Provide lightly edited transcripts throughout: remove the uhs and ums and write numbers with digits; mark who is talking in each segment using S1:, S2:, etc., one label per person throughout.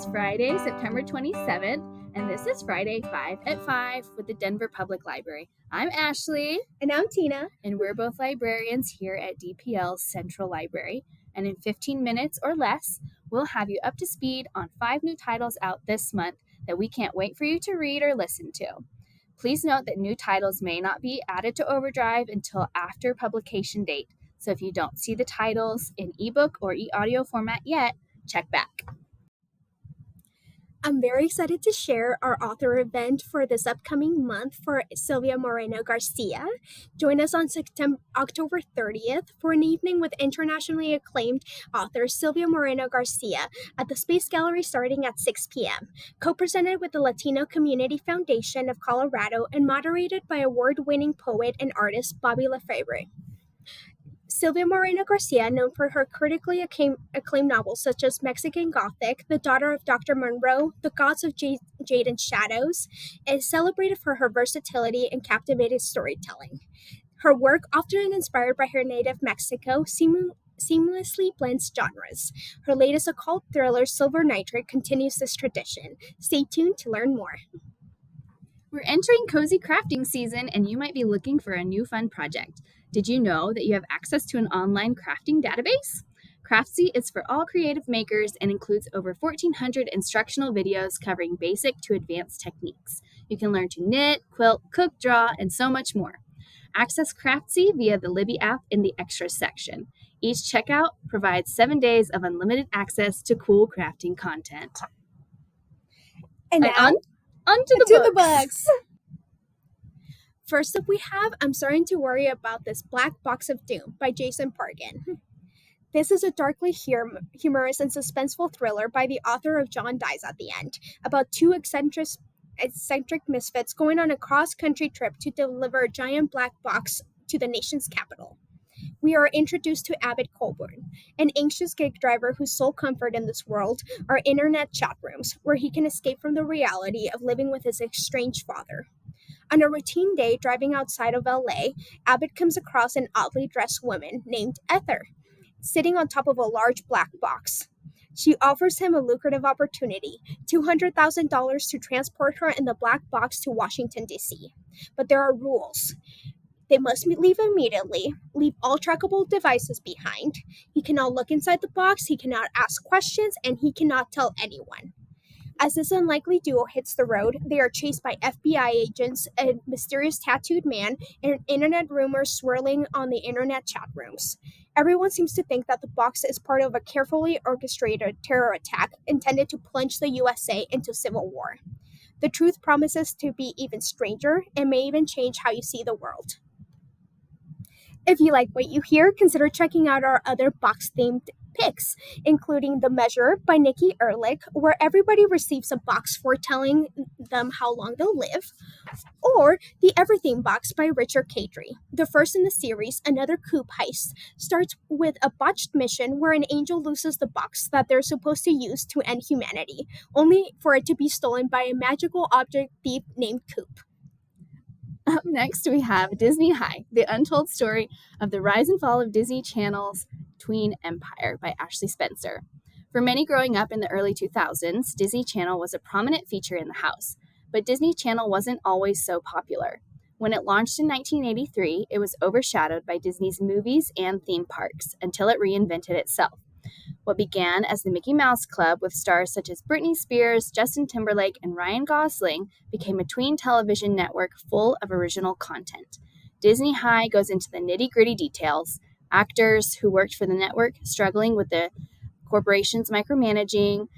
S1: is Friday, September 27th, and this is Friday 5 at 5 with the Denver Public Library. I'm Ashley.
S2: And I'm Tina.
S1: And we're both librarians here at DPL's Central Library. And in 15 minutes or less, we'll have you up to speed on 5 new titles out this month that we can't wait for you to read or listen to. Please note that new titles may not be added to Overdrive until after publication date. So if you don't see the titles in ebook or e-audio format yet, check back.
S2: I'm very excited to share our author event for this upcoming month for Silvia Moreno Garcia. Join us on October 30th for an evening with internationally acclaimed author Silvia Moreno Garcia at the Space Gallery starting at 6 p.m., co-presented with the Latino Community Foundation of Colorado and moderated by award-winning poet and artist Bobby Lefebvre. Silvia Moreno Garcia, known for her critically acclaimed novels such as Mexican Gothic, The Daughter of Dr. Monroe, The Gods of Jade and Shadows, is celebrated for her versatility and captivating storytelling. Her work, often inspired by her native Mexico, seamlessly blends genres. Her latest occult thriller, Silver Nitrate, continues this tradition. Stay tuned to learn more.
S1: We're entering cozy crafting season, and you might be looking for a new fun project. Did you know that you have access to an online crafting database? Craftsy is for all creative makers and includes over 1,400 instructional videos covering basic to advanced techniques. You can learn to knit, quilt, cook, draw, and so much more. Access Craftsy via the Libby app in the Extras section. Each checkout provides 7 days of unlimited access to cool crafting content.
S2: And now,
S1: onto the books.
S2: First up we have I'm Starting to Worry About This Black Box of Doom by Jason Pargin. This is a darkly humorous and suspenseful thriller by the author of John Dies at the End, about two eccentric misfits going on a cross-country trip to deliver a giant black box to the nation's capital. We are introduced to Abbott Colburn, an anxious gig driver whose sole comfort in this world are internet chat rooms, where he can escape from the reality of living with his estranged father. On a routine day driving outside of LA, Abbott comes across an oddly dressed woman named Ether, sitting on top of a large black box. She offers him a lucrative opportunity, $200,000 to transport her in the black box to Washington, D.C. But there are rules. They must leave immediately, leave all trackable devices behind. He cannot look inside the box, he cannot ask questions, and he cannot tell anyone. As this unlikely duo hits the road, they are chased by FBI agents, a mysterious tattooed man, and internet rumors swirling on the internet chat rooms. Everyone seems to think that the box is part of a carefully orchestrated terror attack intended to plunge the USA into civil war. The truth promises to be even stranger and may even change how you see the world. If you like what you hear, consider checking out our other box-themed picks, including The Measure by Nikki Ehrlich, where everybody receives a box for telling them how long they'll live, or The Everything Box by Richard Kadri. The first in the series, Another Coup Heist, starts with a botched mission where an angel loses the box that they're supposed to use to end humanity, only for it to be stolen by a magical object thief named Coop.
S1: Up next, we have Disney High, the untold story of the rise and fall of Disney Channel's tween empire by Ashley Spencer. For many growing up in the early 2000s, Disney Channel was a prominent feature in the house, but Disney Channel wasn't always so popular. When it launched in 1983, it was overshadowed by Disney's movies and theme parks until it reinvented itself. What began as the Mickey Mouse Club with stars such as Britney Spears, Justin Timberlake, and Ryan Gosling became a tween television network full of original content. Disney High goes into the nitty-gritty details, actors who worked for the network struggling with the corporation's micromanaging,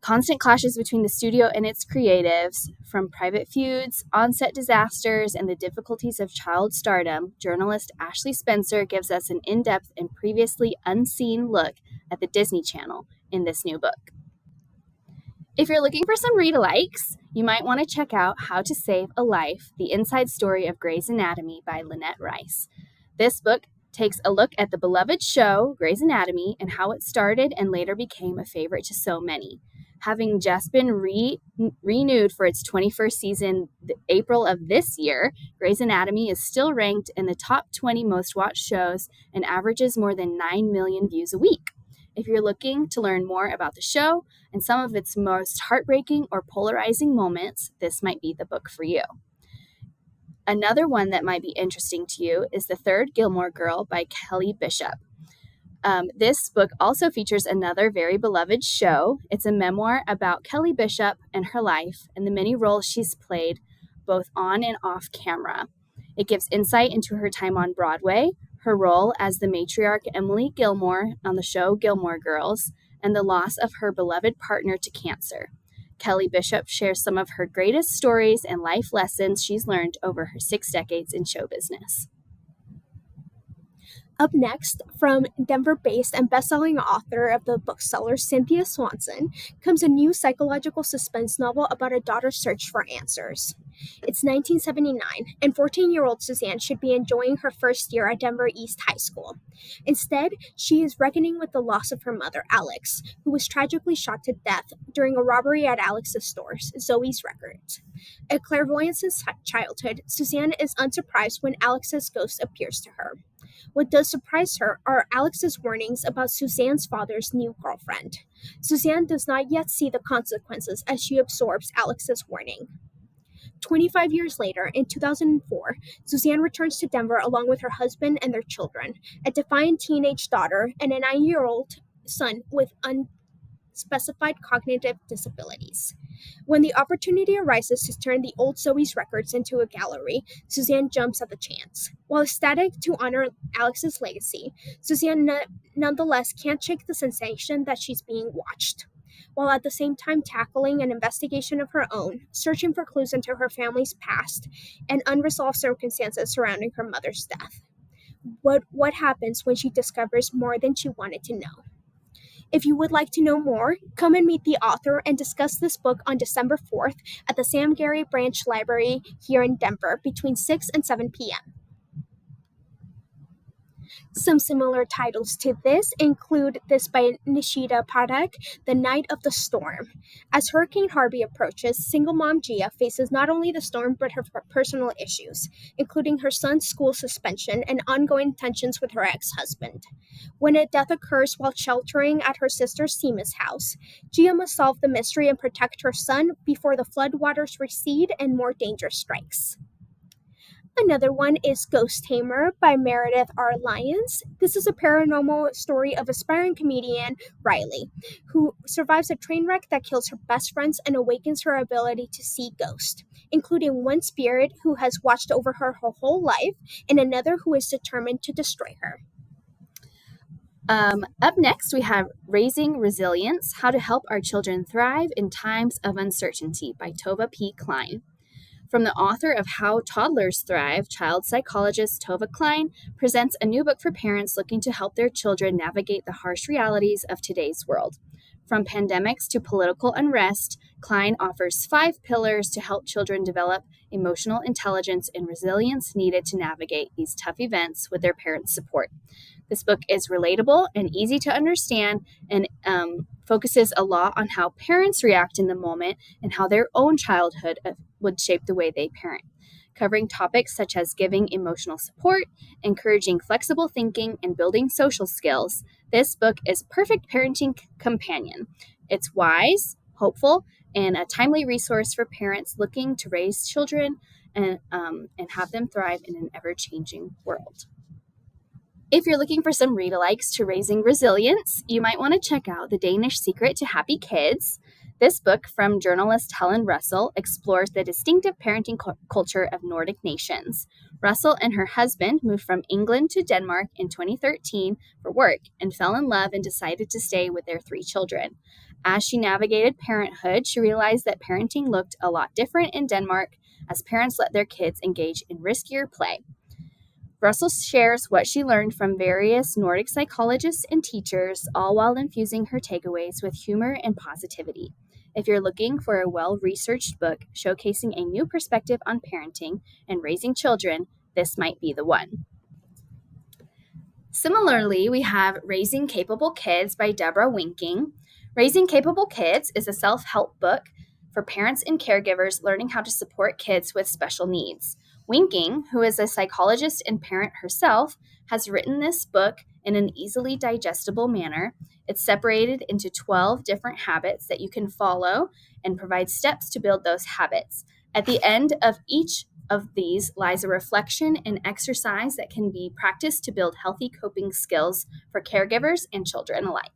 S1: constant clashes between the studio and its creatives, from private feuds, on-set disasters, and the difficulties of child stardom. Journalist Ashley Spencer gives us an in-depth and previously unseen look at the Disney Channel in this new book. If you're looking for some read-alikes, you might want to check out How to Save a Life, the Inside Story of Grey's Anatomy by Lynette Rice. This book takes a look at the beloved show, Grey's Anatomy, and how it started and later became a favorite to so many. Having just been renewed for its 21st season April of this year, Grey's Anatomy is still ranked in the top 20 most watched shows and averages more than 9 million views a week. If you're looking to learn more about the show and some of its most heartbreaking or polarizing moments, this might be the book for you. Another one that might be interesting to you is The Third Gilmore Girl by Kelly Bishop. This book also features another very beloved show. It's a memoir about Kelly Bishop and her life and the many roles she's played both on and off camera. It gives insight into her time on Broadway, her role as the matriarch Emily Gilmore on the show Gilmore Girls, and the loss of her beloved partner to cancer. Kelly Bishop shares some of her greatest stories and life lessons she's learned over her 6 decades in show business.
S2: Up next, from Denver-based and best-selling author of the bookseller Cynthia Swanson, comes a new psychological suspense novel about a daughter's search for answers. It's 1979, and 14-year-old Suzanne should be enjoying her first year at Denver East High School. Instead, she is reckoning with the loss of her mother, Alex, who was tragically shot to death during a robbery at Alex's store, Zoe's Records. A clairvoyant since childhood, Suzanne is unsurprised when Alex's ghost appears to her. What does surprise her are Alex's warnings about Suzanne's father's new girlfriend. Suzanne does not yet see the consequences as she absorbs Alex's warning. 25 years later, in 2004, Suzanne returns to Denver along with her husband and their children, a defiant teenage daughter and a 9-year-old son with unspecified cognitive disabilities. When the opportunity arises to turn the old Zoe's Records into a gallery, Suzanne jumps at the chance. While ecstatic to honor Alex's legacy, Suzanne nonetheless can't shake the sensation that she's being watched, while at the same time tackling an investigation of her own, searching for clues into her family's past and unresolved circumstances surrounding her mother's death. What happens when she discovers more than she wanted to know? If you would like to know more, come and meet the author and discuss this book on December 4th at the Sam Gary Branch Library here in Denver between 6 and 7 p.m. Some similar titles to this include this by Nishida Parekh, The Night of the Storm. As Hurricane Harvey approaches, single mom Gia faces not only the storm but her personal issues, including her son's school suspension and ongoing tensions with her ex-husband. When a death occurs while sheltering at her sister Seema's house, Gia must solve the mystery and protect her son before the floodwaters recede and more danger strikes. Another one is Ghost Tamer by Meredith R. Lyons. This is a paranormal story of aspiring comedian Riley, who survives a train wreck that kills her best friends and awakens her ability to see ghosts, including one spirit who has watched over her whole life and another who is determined to destroy her.
S1: Up next, we have Raising Resilience, How to Help Our Children Thrive in Times of Uncertainty by Tova P. Klein. From the author of How Toddlers Thrive, child psychologist Tova Klein presents a new book for parents looking to help their children navigate the harsh realities of today's world. From pandemics to political unrest, Klein offers 5 pillars to help children develop emotional intelligence and resilience needed to navigate these tough events with their parents' support. This book is relatable and easy to understand and focuses a lot on how parents react in the moment and how their own childhood would shape the way they parent, covering topics such as giving emotional support, encouraging flexible thinking, and building social skills. This book is a perfect parenting companion. It's wise, hopeful, and a timely resource for parents looking to raise children and have them thrive in an ever-changing world. If you're looking for some read-alikes to Raising Resilience, you might want to check out The Danish Secret to Happy Kids. This book from journalist Helen Russell explores the distinctive parenting culture of Nordic nations. Russell and her husband moved from England to Denmark in 2013 for work and fell in love and decided to stay with their 3 children. As she navigated parenthood, she realized that parenting looked a lot different in Denmark as parents let their kids engage in riskier play. Russell shares what she learned from various Nordic psychologists and teachers, all while infusing her takeaways with humor and positivity. If you're looking for a well-researched book showcasing a new perspective on parenting and raising children, this might be the one. Similarly, we have Raising Capable Kids by Deborah Winking. Raising Capable Kids is a self-help book for parents and caregivers learning how to support kids with special needs. Winking, who is a psychologist and parent herself, has written this book in an easily digestible manner. It's separated into 12 different habits that you can follow and provide steps to build those habits. At the end of each of these lies a reflection and exercise that can be practiced to build healthy coping skills for caregivers and children alike.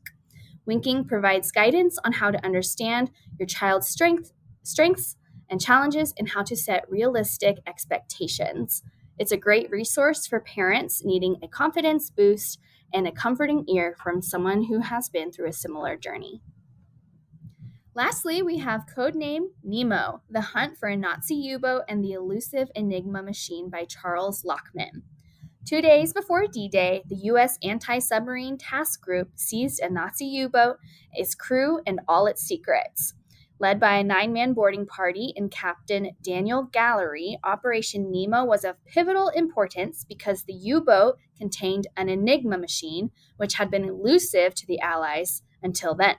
S1: Winking provides guidance on how to understand your child's strengths and challenges and how to set realistic expectations. It's a great resource for parents needing a confidence boost and a comforting ear from someone who has been through a similar journey. Lastly, we have Codename Nemo, The Hunt for a Nazi U-Boat and the Elusive Enigma Machine by Charles Lockman. 2 days before D-Day, the U.S. Anti-Submarine Task Group seized a Nazi U-boat, its crew, and all its secrets. Led by a 9-man boarding party and Captain Daniel Gallery, Operation Nemo was of pivotal importance because the U-boat contained an Enigma machine, which had been elusive to the Allies until then.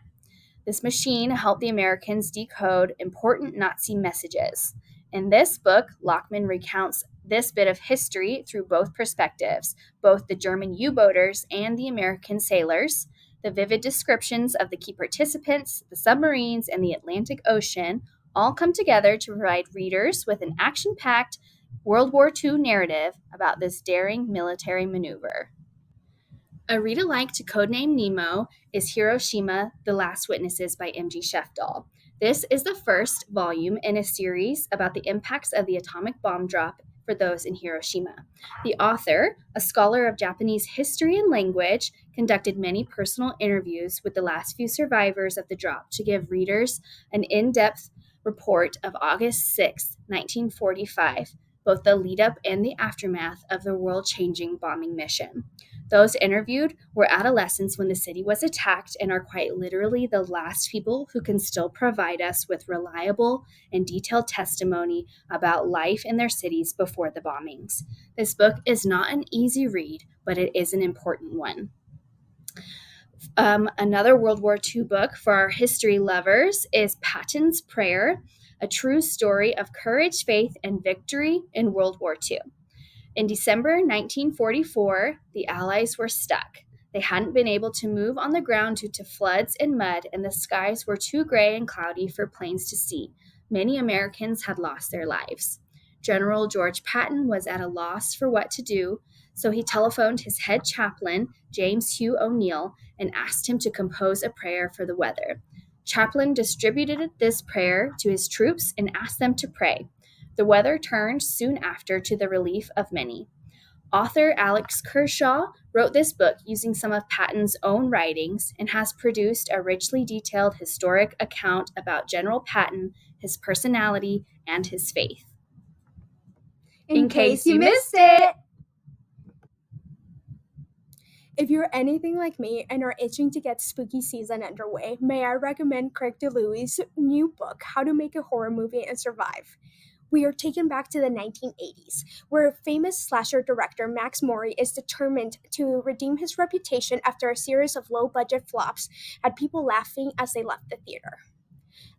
S1: This machine helped the Americans decode important Nazi messages. In this book, Lockman recounts this bit of history through both perspectives, both the German U-boaters and the American sailors. The vivid descriptions of the key participants, the submarines, and the Atlantic Ocean all come together to provide readers with an action-packed World War II narrative about this daring military maneuver. A read-alike to Codename Nemo is Hiroshima, The Last Witnesses by M.G. Shefdall. This is the first volume in a series about the impacts of the atomic bomb drop for those in Hiroshima. The author, a scholar of Japanese history and language, conducted many personal interviews with the last few survivors of the drop to give readers an in-depth report of August 6, 1945, both the lead-up and the aftermath of the world-changing bombing mission. Those interviewed were adolescents when the city was attacked and are quite literally the last people who can still provide us with reliable and detailed testimony about life in their cities before the bombings. This book is not an easy read, but it is an important one. Another World War II book for our history lovers is Patton's Prayer, a true story of courage, faith, and victory in World War II. In December 1944, the Allies were stuck. They hadn't been able to move on the ground due to floods and mud, and the skies were too gray and cloudy for planes to see. Many Americans had lost their lives. General George Patton was at a loss for what to do, so he telephoned his head chaplain, James Hugh O'Neill, and asked him to compose a prayer for the weather. Chaplain distributed this prayer to his troops and asked them to pray. The weather turned soon after to the relief of many. Author Alex Kershaw wrote this book using some of Patton's own writings and has produced a richly detailed historic account about General Patton, his personality, and his faith.
S2: In case you missed it! If you're anything like me and are itching to get spooky season underway, may I recommend Craig DeLuey's new book, How to Make a Horror Movie and Survive. We are taken back to the 1980s, where famous slasher director Max Mori is determined to redeem his reputation after a series of low-budget flops had people laughing as they left the theater.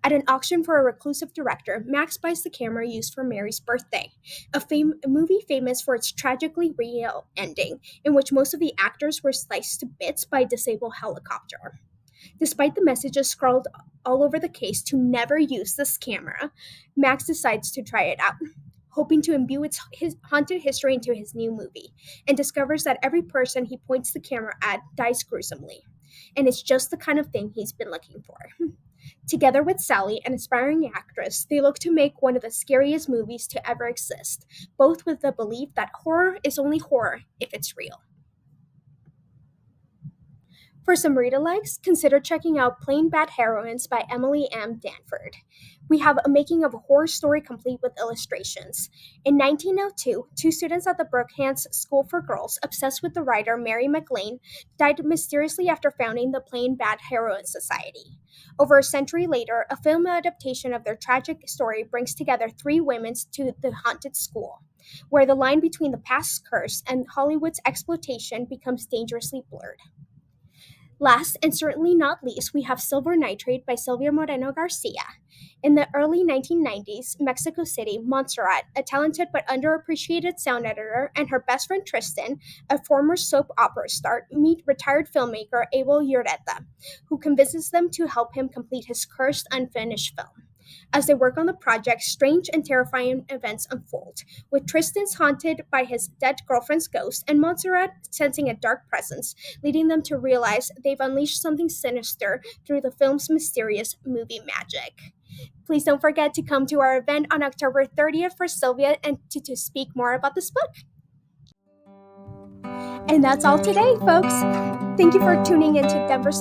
S2: At an auction for a reclusive director, Max buys the camera used for Mary's Birthday, a movie famous for its tragically real ending, in which most of the actors were sliced to bits by a disabled helicopter. Despite the messages scrawled all over the case to never use this camera, Max decides to try it out, hoping to imbue his haunted history into his new movie, and discovers that every person he points the camera at dies gruesomely. And it's just the kind of thing he's been looking for. Together with Sally, an aspiring actress, they look to make one of the scariest movies to ever exist, both with the belief that horror is only horror if it's real. For some read-alikes, consider checking out Plain Bad Heroines by Emily M. Danford. We have a making of a horror story complete with illustrations. In 1902, two students at the Brookhands School for Girls, obsessed with the writer Mary MacLane, died mysteriously after founding the Plain Bad Heroine Society. Over a century later, a film adaptation of their tragic story brings together three women to the haunted school, where the line between the past's curse and Hollywood's exploitation becomes dangerously blurred. Last, and certainly not least, we have Silver Nitrate by Sylvia Moreno Garcia. In the early 1990s, Mexico City, Montserrat, a talented but underappreciated sound editor, and her best friend Tristan, a former soap opera star, meet retired filmmaker Abel Ureta, who convinces them to help him complete his cursed, unfinished film. As they work on the project, strange and terrifying events unfold, with Tristan's haunted by his dead girlfriend's ghost and Montserrat sensing a dark presence, leading them to realize they've unleashed something sinister through the film's mysterious movie magic. Please don't forget to come to our event on October 30th for Sylvia and to speak more about this book. And that's all today, folks. Thank you for tuning into Denver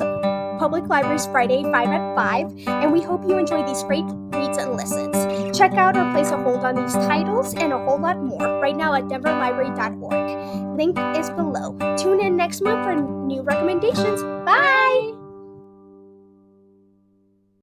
S2: Public Library's Friday 5 at 5, and we hope you enjoy these great reads and listens. Check out or place a hold on these titles and a whole lot more right now at denverlibrary.org. Link is below. Tune in next month for new recommendations. Bye!